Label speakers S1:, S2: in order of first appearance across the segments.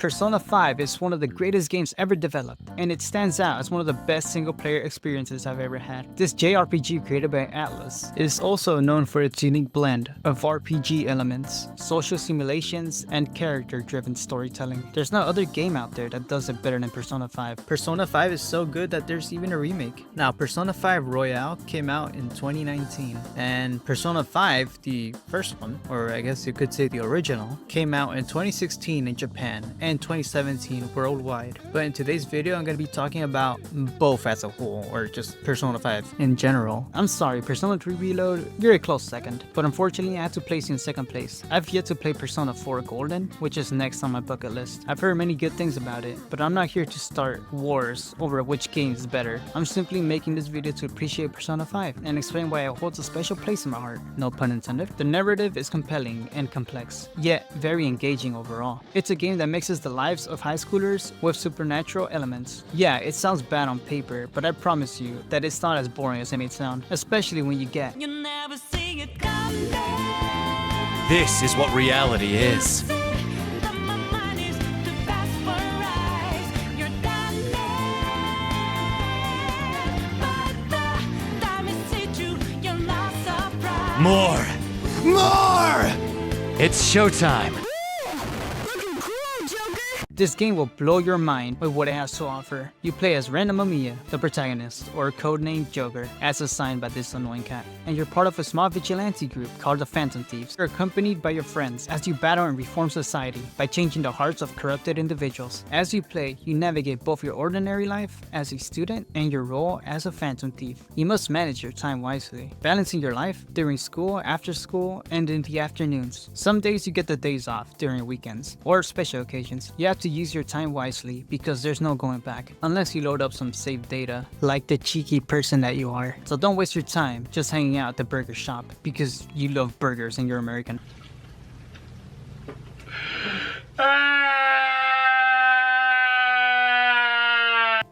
S1: Persona 5 is one of the greatest games ever developed, and it stands out as one of the best single-player experiences I've ever had. This JRPG created by Atlus is also known for its unique blend of RPG elements, social simulations, and character-driven storytelling. There's no other game out there that does it better than Persona 5. Persona 5 is so good that there's even a remake. Now, Persona 5 Royale came out in 2019, and Persona 5, the first one, or I guess you could say the original, came out in 2016 in Japan and 2017 worldwide. But in today's video, I'm going to be talking about both as a whole, or just Persona 5 in general. I'm sorry, Persona 3 Reload, you're a close second, but unfortunately I had to place you in second place. I've yet to play Persona 4 Golden, which is next on my bucket list. I've heard many good things about it, but I'm not here to start wars over which game is better. I'm simply making this video to appreciate Persona 5 and explain why it holds a special place in my heart. No pun intended. The narrative is compelling and complex, yet very engaging overall. It's a game that mixes the lives of high schoolers with supernatural elements. Yeah, it sounds bad on paper, but I promise you that it's not as boring as it may sound, especially when you get
S2: You never see it coming.
S3: This is what reality is. More! More! It's showtime!
S1: This game will blow your mind with what it has to offer. You play as Ren Amamiya, the protagonist, or codenamed Joker, as assigned by this annoying cat. And you're part of a small vigilante group called the Phantom Thieves. You're accompanied by your friends as you battle and reform society by changing the hearts of corrupted individuals. As you play, you navigate both your ordinary life as a student and your role as a Phantom Thief. You must manage your time wisely, balancing your life during school, after school, and in the afternoons. Some days you get the days off during weekends or special occasions. You have to use your time wisely because there's no going back unless you load up some saved data like the cheeky person that you are. So don't waste your time just hanging out at the burger shop because you love burgers and you're American.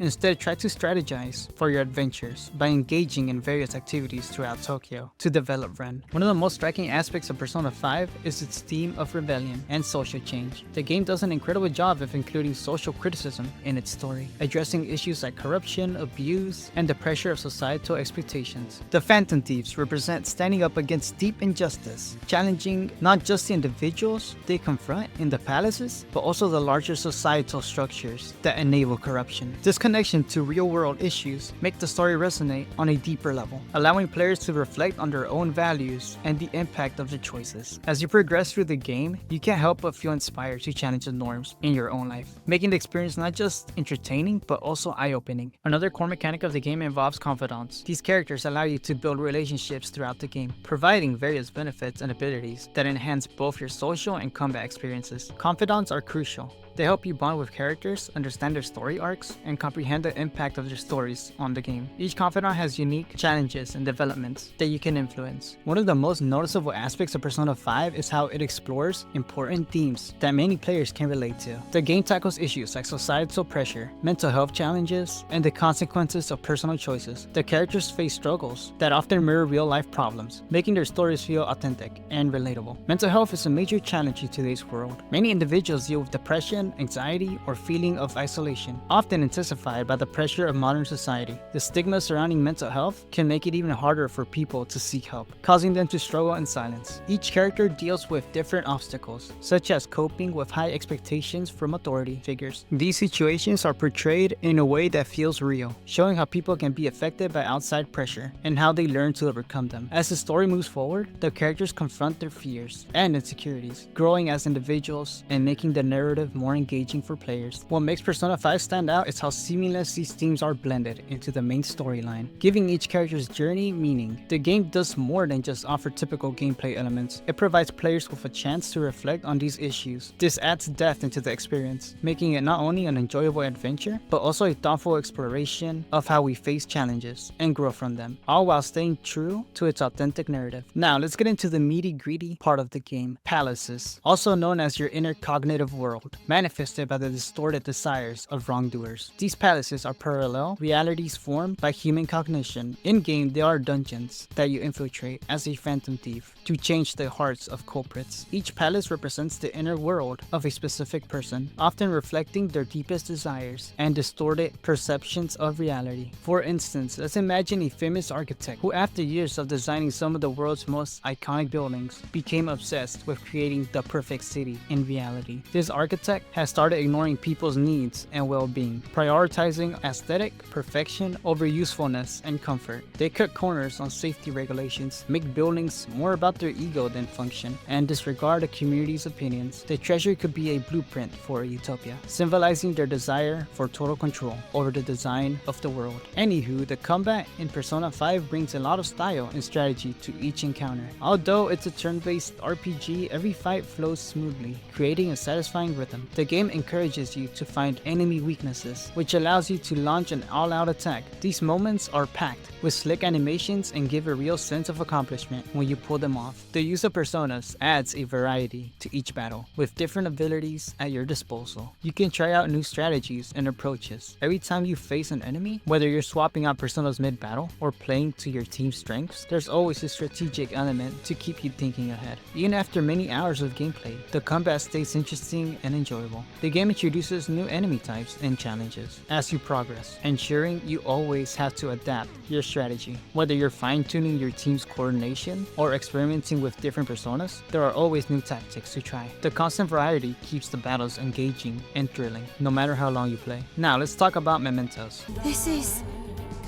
S1: Instead, try to strategize for your adventures by engaging in various activities throughout Tokyo to develop Ren. One of the most striking aspects of Persona 5 is its theme of rebellion and social change. The game does an incredible job of including social criticism in its story, addressing issues like corruption, abuse, and the pressure of societal expectations. The Phantom Thieves represent standing up against deep injustice, challenging not just the individuals they confront in the palaces, but also the larger societal structures that enable corruption. This connection to real-world issues make the story resonate on a deeper level, allowing players to reflect on their own values and the impact of their choices. As you progress through the game, you can't help but feel inspired to challenge the norms in your own life, making the experience not just entertaining, but also eye-opening. Another core mechanic of the game involves Confidants. These characters allow you to build relationships throughout the game, providing various benefits and abilities that enhance both your social and combat experiences. Confidants are crucial. They help you bond with characters, understand their story arcs, and comprehend the impact of their stories on the game. Each confidant has unique challenges and developments that you can influence. One of the most noticeable aspects of Persona 5 is how it explores important themes that many players can relate to. The game tackles issues like societal pressure, mental health challenges, and the consequences of personal choices. The characters face struggles that often mirror real-life problems, making their stories feel authentic and relatable. Mental health is a major challenge in today's world. Many individuals deal with depression, anxiety, or feeling of isolation, often intensified by the pressure of modern society. The stigma surrounding mental health can make it even harder for people to seek help, causing them to struggle in silence. Each character deals with different obstacles, such as coping with high expectations from authority figures. These situations are portrayed in a way that feels real, showing how people can be affected by outside pressure and how they learn to overcome them. As the story moves forward, the characters confront their fears and insecurities, growing as individuals and making the narrative more engaging for players. What makes Persona 5 stand out is how seamless these themes are blended into the main storyline, giving each character's journey meaning. The game does more than just offer typical gameplay elements. It provides players with a chance to reflect on these issues. This adds depth into the experience, making it not only an enjoyable adventure, but also a thoughtful exploration of how we face challenges and grow from them, all while staying true to its authentic narrative. Now, let's get into the meaty-greedy part of the game, palaces, also known as your inner cognitive world. manifested by the distorted desires of wrongdoers. These palaces are parallel realities formed by human cognition. In-game, they are dungeons that you infiltrate as a phantom thief to change the hearts of culprits. Each palace represents the inner world of a specific person, often reflecting their deepest desires and distorted perceptions of reality. For instance, let's imagine a famous architect who, after years of designing some of the world's most iconic buildings, became obsessed with creating the perfect city in reality. This architect has started ignoring people's needs and well-being, prioritizing aesthetic perfection over usefulness and comfort. They cut corners on safety regulations, make buildings more about their ego than function, and disregard the community's opinions. The treasure could be a blueprint for a utopia, symbolizing their desire for total control over the design of the world. Anywho, the combat in Persona 5 brings a lot of style and strategy to each encounter. Although it's a turn-based RPG, every fight flows smoothly, creating a satisfying rhythm. The game encourages you to find enemy weaknesses, which allows you to launch an all-out attack. These moments are packed with slick animations and give a real sense of accomplishment when you pull them off. The use of personas adds a variety to each battle, with different abilities at your disposal. You can try out new strategies and approaches every time you face an enemy. Whether you're swapping out personas mid-battle or playing to your team's strengths, there's always a strategic element to keep you thinking ahead. Even after many hours of gameplay, the combat stays interesting and enjoyable. The game introduces new enemy types and challenges as you progress, ensuring you always have to adapt your strategy. Whether you're fine-tuning your team's coordination or experimenting with different personas, there are always new tactics to try. The constant variety keeps the battles engaging and thrilling, no matter how long you play. Now let's talk about Mementos.
S4: This is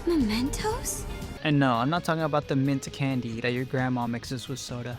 S4: Mementos?
S1: And no, I'm not talking about the mint candy that your grandma mixes with soda.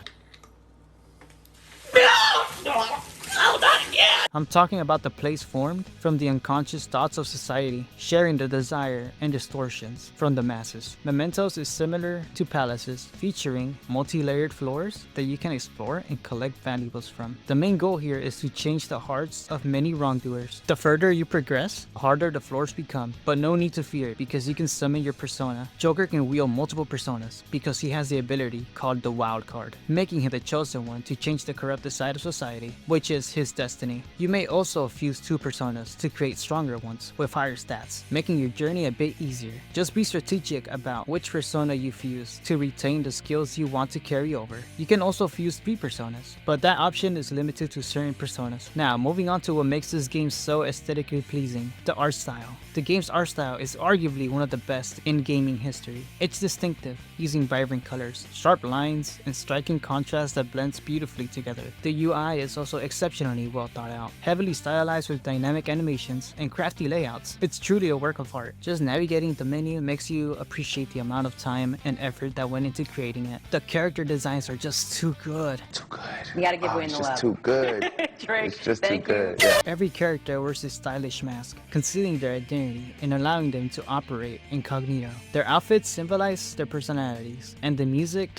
S1: I'm talking about the place formed from the unconscious thoughts of society, sharing the desire and distortions from the masses. Mementos is similar to palaces, featuring multi-layered floors that you can explore and collect valuables from. The main goal here is to change the hearts of many wrongdoers. The further you progress, the harder the floors become, but no need to fear because you can summon your persona. Joker can wield multiple personas because he has the ability called the Wild Card, making him the chosen one to change the corrupted side of society, which is his destiny. You may also fuse two personas to create stronger ones with higher stats, making your journey a bit easier. Just be strategic about which persona you fuse to retain the skills you want to carry over. You can also fuse 3 personas, but that option is limited to certain personas. Now, moving on to what makes this game so aesthetically pleasing, the art style. The game's art style is arguably one of the best in gaming history. It's distinctive, using vibrant colors, sharp lines, and striking contrast that blends beautifully together. The UI is also exceptionally well thought out, heavily stylized with dynamic animations and crafty layouts. It's truly a work of art. Just navigating the menu makes you appreciate the amount of time and effort that went into creating it. The character designs are just too good.
S5: Too good.
S6: You gotta give way in the
S5: It's
S6: love.
S5: just too good.
S6: Drake,
S5: It's just too
S6: thank you.
S5: good. Yeah.
S1: Every character wears a stylish mask, concealing their identity and allowing them to operate incognito. Their outfits symbolize their personalities, and the music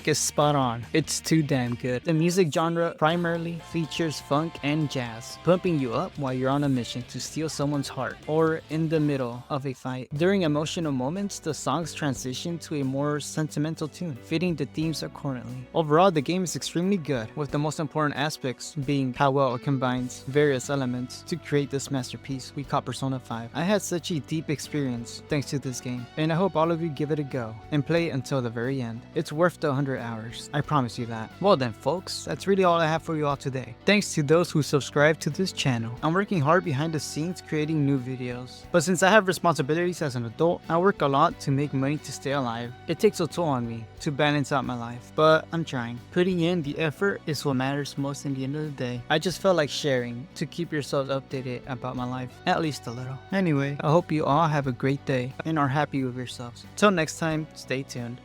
S1: is spot on. It's too damn good. The music genre primarily features funk and jazz, pumping you up while you're on a mission to steal someone's heart or in the middle of a fight. During emotional moments, the songs transition to a more sentimental tune, fitting the themes accordingly. Overall, the game is extremely good, with the most important aspects being how well it combines various elements to create this masterpiece we call Persona 5. I had such a deep experience thanks to this game, and I hope all of you give it a go and play it until the very end. It's worth the 100 hours, I promise you that. Well then folks, that's really all I have for you all today. Thanks to those who subscribe to this channel. I'm working hard behind the scenes creating new videos, but since I have responsibilities as an adult, I work a lot to make money to stay alive. It takes a toll on me to balance out my life, but I'm trying. Putting in the effort is what matters most in the end of the day. I just felt like sharing to keep yourselves updated about my life, at least a little. Anyway, I hope you all have a great day and are happy with yourselves. Till next time, stay tuned.